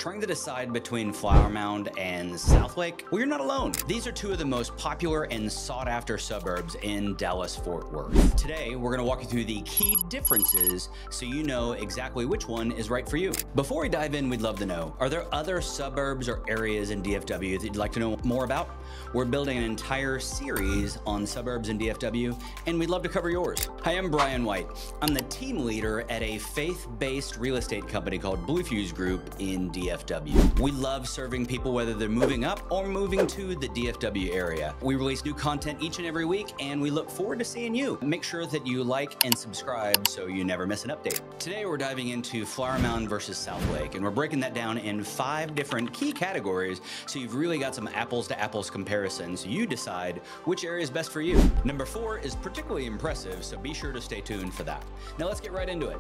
Trying to decide between Flower Mound and Southlake? Well, you're not alone. These are two of the most popular and sought after suburbs in Dallas-Fort Worth. Today, we're gonna walk you through the key differences so you know exactly which one is right for you. Before we dive in, we'd love to know, are there other suburbs or areas in DFW that you'd like to know more about? We're building an entire series on suburbs in DFW, and we'd love to cover yours. Hi, I'm Brian White. I'm the team leader at a faith-based real estate company called BlueFuse Group in DFW. We love serving people whether they're moving up or moving to the DFW area. We release new content each and every week, and we look forward to seeing you. Make sure that you like and subscribe so you never miss an update. Today, we're diving into Flower Mound versus Southlake, and we're breaking that down in 5 different key categories, so you've really got some apples to apples comparisons. You decide which area is best for you. Number 4 is particularly impressive, so be sure to stay tuned for that. Now let's get right into it.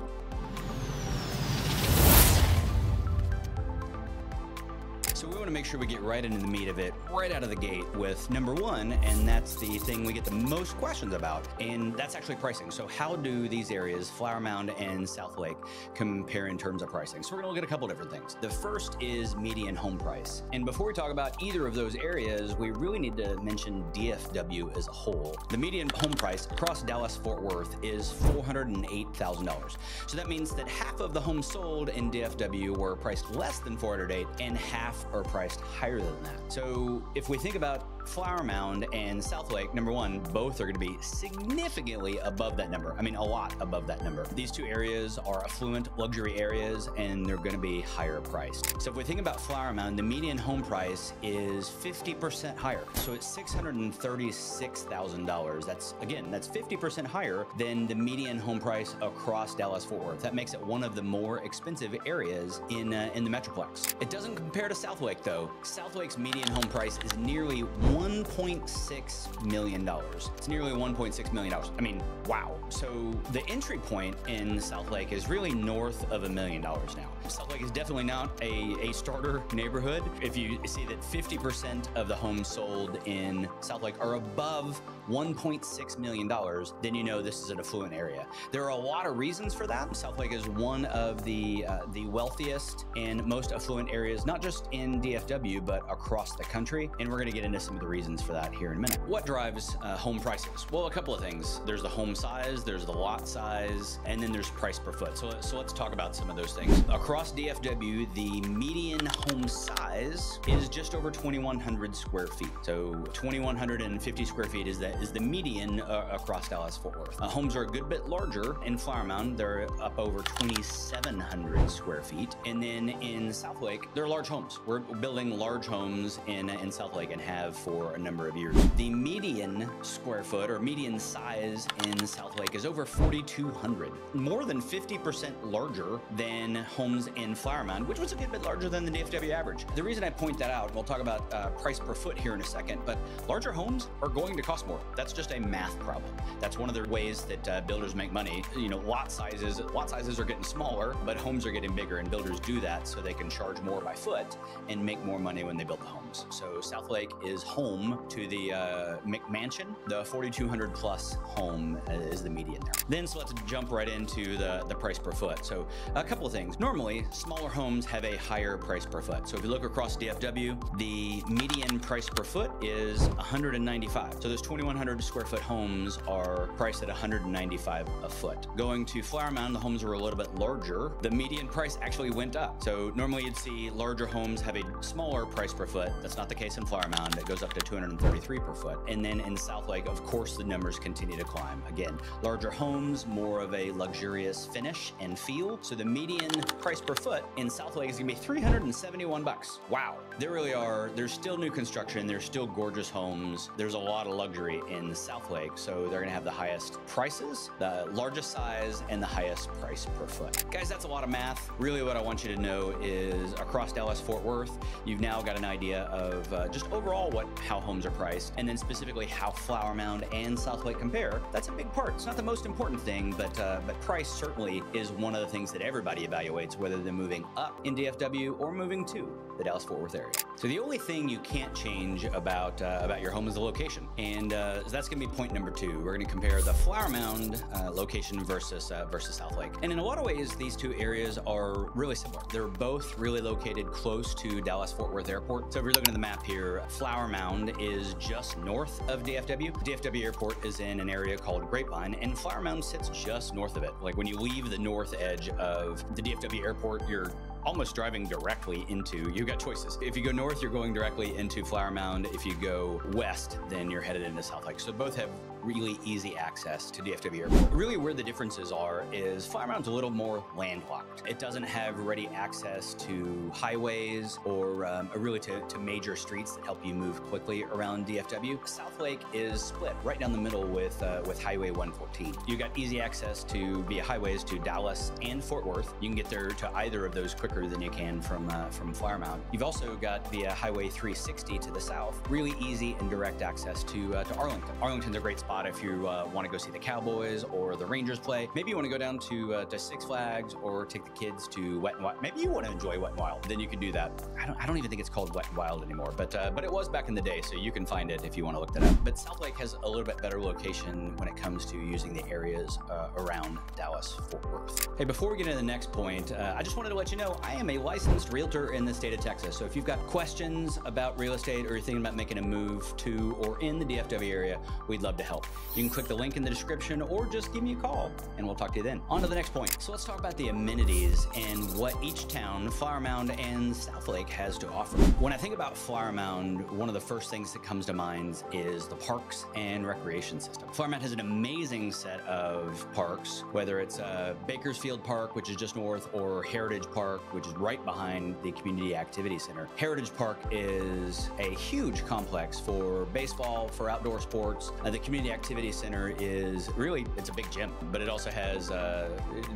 So we want to make sure we get right into the meat of it right out of the gate with number 1, and that's the thing we get the most questions about, and that's actually pricing. So how do these areas, Flower Mound and Southlake, compare in terms of pricing? So we're going to look at a couple different things. The first is median home price. And before we talk about either of those areas, we really need to mention DFW as a whole. The median home price across Dallas-Fort Worth is $408,000. So that means that half of the homes sold in DFW were priced less than $408,000 and half are priced higher than that. So if we think about Flower Mound and Southlake, number 1, both are going to be significantly above that number. I mean, a lot above that number. These two areas are affluent luxury areas, and they're going to be higher priced. So if we think about Flower Mound, the median home price is 50% higher. So it's $636,000. That's 50% higher than the median home price across Dallas-Fort Worth. That makes it one of the more expensive areas in the Metroplex. It doesn't compare to Southlake though. Southlake's median home price is nearly $1.6 million. It's nearly $1.6 million. I mean, wow. So the entry point in Southlake is really north of $1 million now. Southlake is definitely not a starter neighborhood. If you see that 50% of the homes sold in Southlake are above $1.6 million, then you know this is an affluent area. There are a lot of reasons for that. Southlake is one of the wealthiest and most affluent areas, not just in DFW, but across the country. And we're gonna get into some of the reasons for that here in a minute. What drives home prices? Well, a couple of things. There's the home size, there's the lot size, and then there's price per foot. So let's talk about some of those things. Across DFW, the median home size is just over 2,100 square feet. So 2,150 square feet is the median across Dallas-Fort Worth. Homes are a good bit larger in Flower Mound. They're up over 2,700 square feet. And then in Southlake, they're large homes. We're building large homes in Southlake and have for a number of years. The median square foot or median size in Southlake is over 4,200, more than 50% larger than homes in Flower Mound, which was a good bit larger than the DFW average. The reason I point that out, we'll talk about price per foot here in a second, but larger homes are going to cost more. That's just a math problem. That's one of the ways that builders make money. You know, lot sizes are getting smaller, but homes are getting bigger, and builders do that so they can charge more by foot and make more money when they build the homes. So Southlake is home to the McMansion. The 4,200 plus home is the median there. Then so let's jump right into the price per foot. So a couple of things. Normally, smaller homes have a higher price per foot. So if you look across DFW, the median price per foot is $195. So those 2,100 square foot homes are priced at $195 a foot. Going to Flower Mound, the homes were a little bit larger. The median price actually went up. So normally you'd see larger homes have a smaller price per foot. That's not the case in Flower Mound. It goes up to $233 per foot. And then in Southlake, of course, the numbers continue to climb. Again, larger homes, more of a luxurious finish and feel. So the median price per foot in Southlake is gonna be $371. Wow. There really are, there's still new construction, there's still gorgeous homes. There's a lot of luxury in Southlake, so they're gonna have the highest prices, the largest size, and the highest price per foot. Guys, that's a lot of math. Really what I want you to know is across Dallas-Fort Worth, you've now got an idea of just overall what how homes are priced, and then specifically how Flower Mound and Southlake compare, that's a big part. It's not the most important thing, but price certainly is one of the things that everybody evaluates, whether they're moving up in DFW or moving to the Dallas-Fort Worth area. So the only thing you can't change about your home is the location, and that's going to be point number 2. We're going to compare the Flower Mound location versus Southlake. And in a lot of ways, these two areas are really similar. They're both really located close to Dallas-Fort Worth Airport. So if you're looking at the map here, Flower Mound is just north of DFW. DFW Airport is in an area called Grapevine, and Flower Mound sits just north of it. Like when you leave the north edge of the DFW Airport, you're almost driving directly into, you've got choices. If you go north, you're going directly into Flower Mound. If you go west, then you're headed into Southlake. So both have really easy access to DFW Airport. Really where the differences are is Flower Mound's a little more landlocked. It doesn't have ready access to highways or really to major streets that help you move quickly around DFW. Southlake is split right down the middle with Highway 114. You got easy access to via highways to Dallas and Fort Worth. You can get there to either of those quicker than you can from Flower Mound. You've also got via Highway 360 to the south, really easy and direct access to Arlington. Arlington's a great spot if you want to go see the Cowboys or the Rangers play. Maybe you want to go down to Six Flags or take the kids to Wet n Wild. Maybe you want to enjoy Wet n Wild. Then you can do that. I don't even think it's called Wet n Wild anymore, but it was back in the day, so you can find it if you want to look that up. But Southlake has a little bit better location when it comes to using the areas around Dallas-Fort Worth. Hey, before we get into the next point, I just wanted to let you know I am a licensed realtor in the state of Texas. So if you've got questions about real estate or you're thinking about making a move to or in the DFW area, we'd love to help. You can click the link in the description or just give me a call and we'll talk to you then. On to the next point. So let's talk about the amenities and what each town, Flower Mound and Southlake, has to offer. When I think about Flower Mound, one of the first things that comes to mind is the parks and recreation system. Flower Mound has an amazing set of parks, whether it's Bakersfield Park, which is just north, or Heritage Park, which is right behind the Community Activity Center. Heritage Park is a huge complex for baseball, for outdoor sports. The Community Activity Center is really, it's a big gym, but it also has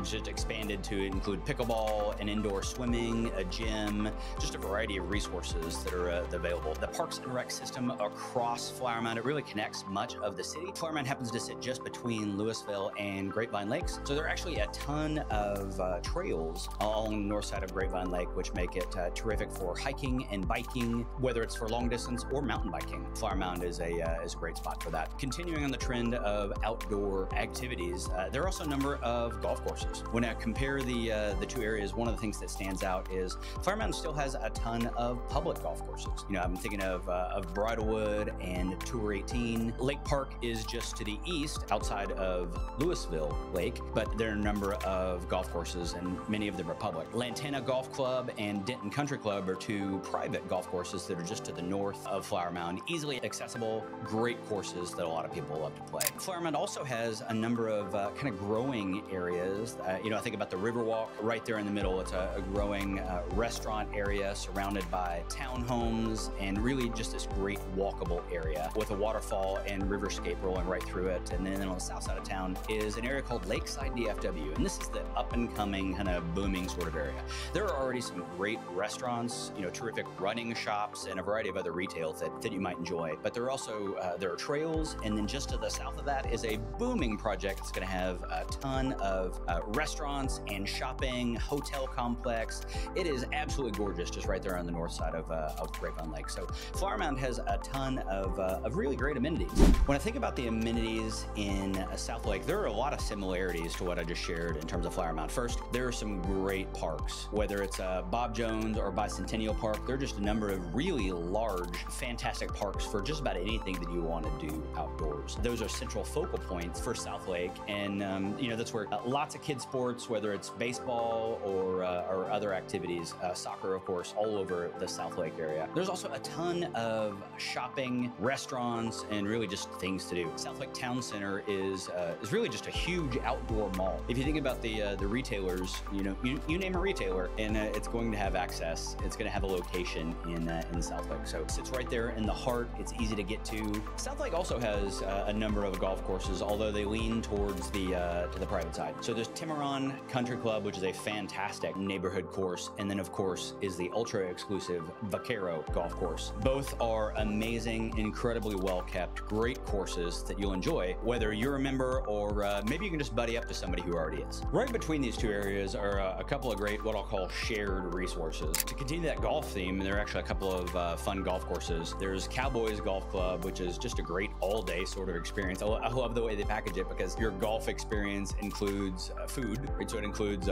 just expanded to include pickleball and indoor swimming, a gym, just a variety of resources that are available. The Parks and Rec system across Flower Mound, it really connects much of the city. Flower Mound happens to sit just between Lewisville and Grapevine Lakes, so there are actually a ton of trails along the north side of Grapevine Lake, which make it terrific for hiking and biking, whether it's for long distance or mountain biking. Flower Mound is a great spot for that. Continuing on the trend of outdoor activities, there are also a number of golf courses. When I compare the two areas, one of the things that stands out is Flower Mound still has a ton of public golf courses. You know, I'm thinking of Bridlewood and Tour 18. Lake Park is just to the east outside of Lewisville Lake, but there are a number of golf courses and many of them are public. Lantana Golf Club and Denton Country Club are two private golf courses that are just to the north of Flower Mound. Easily accessible, great courses that a lot of people love to play. Flower Mound also has a number of kind of growing areas. You know, I think about the Riverwalk right there in the middle. It's a growing restaurant area surrounded by townhomes and really just this great walkable area with a waterfall and riverscape rolling right through it. And then on the south side of town is an area called Lakeside DFW. And this is the up and coming kind of booming sort of area. There are already some great restaurants, you know, terrific running shops and a variety of other retails that you might enjoy. But there are also, there are trails, and then just to the south of that is a booming project that's going to have a ton of restaurants and shopping, hotel complex. It is absolutely gorgeous just right there on the north side of Grapevine Lake. So Flower Mound has a ton of really great amenities. When I think about the amenities in Southlake, there are a lot of similarities to what I just shared in terms of Flower Mound. First, there are some great parks, whether it's Bob Jones or Bicentennial Park. There are just a number of really large, fantastic parks for just about anything that you want to do outdoors. Those are central focal points for Southlake, and you know, that's where lots of kids sports, whether it's baseball or other activities, soccer, of course, all over the Southlake area. There's also a ton of shopping, restaurants, and really just things to do. Southlake Town Center is really just a huge outdoor mall. If you think about the retailers, you know, you name a retailer, and it's going to have access. It's going to have a location in Southlake. So it sits right there in the heart. It's easy to get to. Southlake also has a number of golf courses, although they lean towards the to the private side. So there's Tiburon Country Club, which is a fantastic neighborhood course, and then of course is the ultra exclusive Vaquero golf course. Both are amazing, incredibly well kept, great courses that you'll enjoy, whether you're a member or maybe you can just buddy up to somebody who already is. Right between these two areas are a couple of great, what I'll call shared resources. To continue that golf theme, there are actually a couple of fun golf courses. There's Cowboys Golf Club, which is just a great all-day sort of experience. I love the way they package it because your golf experience includes food, right? So it includes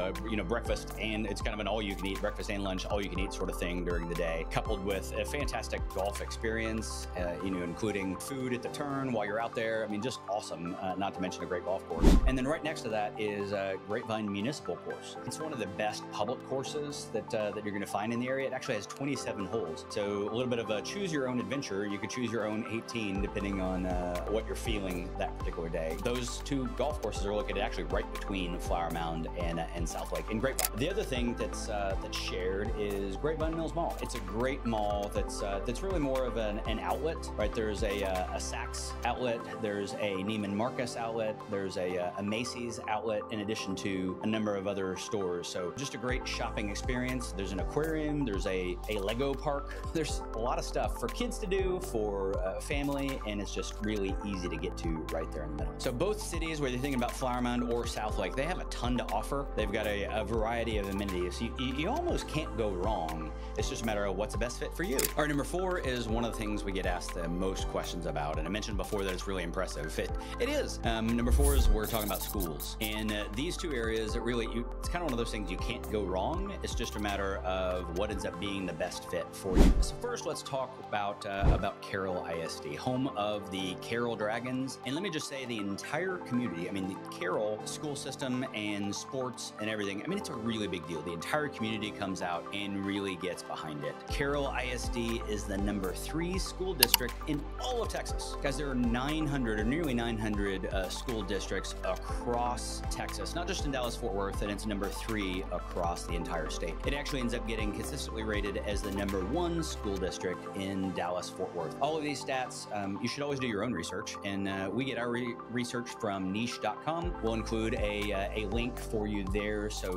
breakfast, and it's kind of an all-you-can-eat breakfast and lunch, all-you-can-eat sort of thing during the day, coupled with a fantastic golf experience, including food at the turn while you're out there. I mean, just awesome. Not to mention a great golf course. And then right next to that is Grapevine Municipal Course. It's one of the best public courses that you're going to find in the area. It actually has 27 holes, so a little bit of a choose your own adventure. You could choose your own 18 depending on what you're feeling that particular day. Those two golf courses are located actually right between Flower Mound and Southlake and Grapevine. The other thing that's shared is Grapevine Mills Mall. It's a great mall that's really more of an outlet, right? There's a Saks outlet, there's a Neiman Marcus outlet, there's a Macy's outlet, in addition to a number of other stores. So just a great shopping experience. There's an aquarium, there's a Lego park. There's a lot of stuff for kids to do, for family, and it's just really easy to get to right there in the middle. So both cities, whether you're thinking about Flower Mound or Southlake, they have a ton to offer. They've got a variety of amenities. You almost can't go wrong. It's just a matter of what's the best fit for you. All right, number 4 is one of the things we get asked the most questions about, and I mentioned before that it's really impressive. It is. Number 4 is we're talking about schools. And these two areas, it's kind of one of those things you can't go wrong. It's just a matter of what ends up being the best fit for you. So first, let's talk about Carroll ISD, home of the Carroll Dragons. And let me just say, the entire community, I mean, the Carroll school system and sports and everything, I mean, it's a really big deal. The entire community comes out and really gets behind it. Carroll ISD is the number 3 school district in all of Texas. Guys, there are 900 or nearly 900 school districts across Texas, not just in Dallas-Fort Worth, and it's number 3 across the entire state. It actually ends up getting consistently rated as the number 1 school district in Dallas-Fort Worth. All of these stats, you should always do your own research, and we get our research from niche.com. We'll include a link for you there so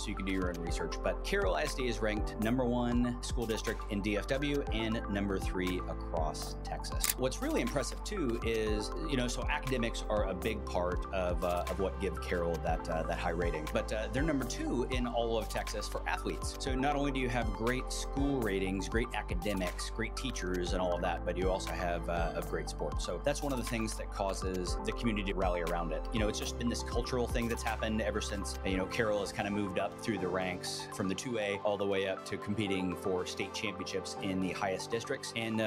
you can do your own research. But Carroll ISD is ranked number 1 school district in DFW and number 3 across Texas. What's really impressive too is, so academics are a big part of what give Carroll that high rating, but they're number 2 in all of Texas for athletes. So not only do you have great school ratings, great academics, great teachers and all of that, but you also have a great sport. So that's one of the things that causes the community to rally around it. It's just been this cultural thing that's happened ever since, Carroll has kind of moved up through the ranks from the 2A all the way up to competing for state championships in the highest districts. And,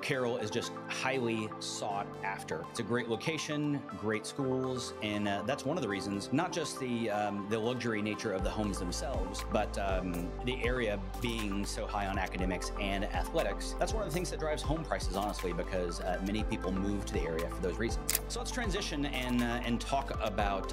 Carroll is just highly sought after. It's a great location, great schools, and that's one of the reasons, not just the luxury nature of the homes themselves, but the area being so high on academics and athletics. That's one of the things that drives home prices, honestly, because many people move to the area for those reasons. So let's transition and talk about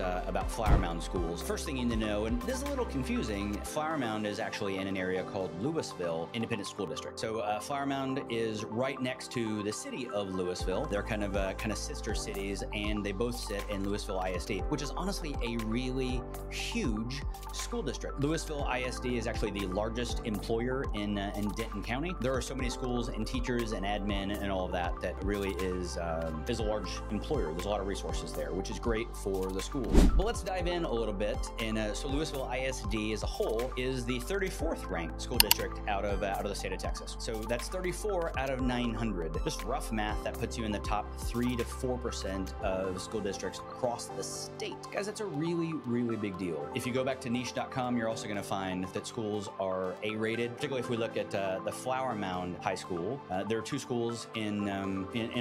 Flower Mound schools. First thing you need to know, and this is a little confusing, Flower Mound is actually in an area called Lewisville Independent School District. So Flower Mound is right next to the city of Lewisville. They're kind of sister cities, and they both sit in Lewisville ISD, which is honestly a really huge school district. Lewisville ISD is actually the largest employer in Denton County. There are so many schools and teachers and admin and all of that really is a large employer. There's a lot of resources there, which is great for the schools. But let's dive in a little bit. And so Lewisville ISD as a whole is the 34th ranked school district out of the state of Texas. So that's 34 out of 900. Just rough math, that puts you in the top 3 to 4% of school districts across the state. Guys, that's a really, really big deal. If you go back to niche.com, you're also going to find that schools are A-rated, particularly if we look at the Flower Mound High School. There are 2 schools in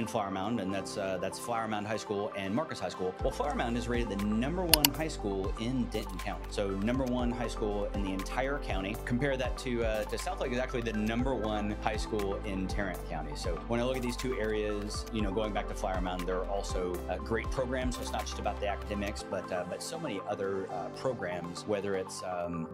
Flower Mound, and that's Flower Mound High School and Marcus High School. Well, Flower Mound is rated the number 1 high school in Denton County. So number 1 high school in the entire county. Compare that to Southlake is actually the number 1 high school in Tarrant County. So when I look at these 2 areas, going back to Flower Mound, there are also great programs. So it's not just about the academics, but so many other programs, whether it's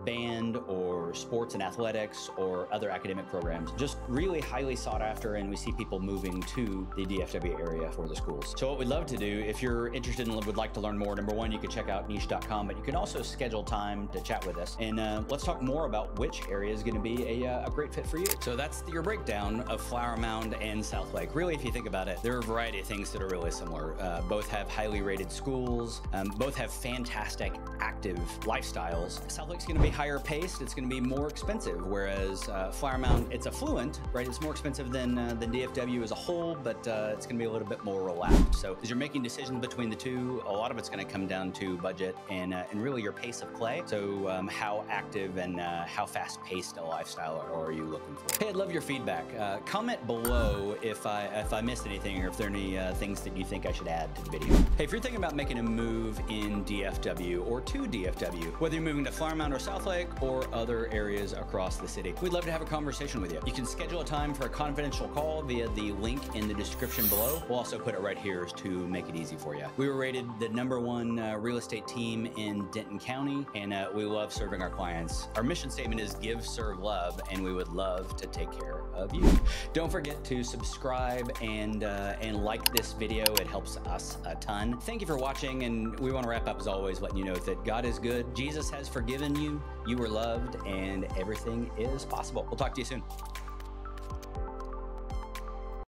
band or sports and athletics or other academic programs, just really highly sought after, and we see people moving to the DFW area for for the schools. So what we'd love to do, if you're interested and would like to learn more, number one, you can check out niche.com, but you can also schedule time to chat with us. And let's talk more about which area is going to be a great fit for you. So that's your breakdown of Flower Mound and Southlake. Really, if you think about it, there are a variety of things that are really similar. Both have highly rated schools, both have fantastic active lifestyles. Southlake's going to be higher paced, it's going to be more expensive, whereas Flower Mound, it's affluent, right? It's more expensive than DFW as a whole, but it's going to be a little bit more relaxed. So as you're making decisions between the two, a lot of it's going to come down to budget and really your pace of play. So how active and how fast-paced a lifestyle are you looking for? Hey, I'd love your feedback. Comment below if I missed anything or if there are any things that you think I should add to the video. Hey, if you're thinking about making a move in DFW or to DFW, whether you're moving to Flower Mound or Southlake or other areas across the city, we'd love to have a conversation with you. You can schedule a time for a confidential call via the link in the description below. We'll also put it right here to make it easy for you. We were rated the #1 real estate team in Denton County, and we love serving our clients. Our mission statement is give, serve, love, and we would love to take care of you. Don't forget to subscribe and like this video. It helps us a ton. Thank you for watching, and we want to wrap up as always letting you know that God is good, Jesus has forgiven you, you were loved, and everything is possible. We'll talk to you soon.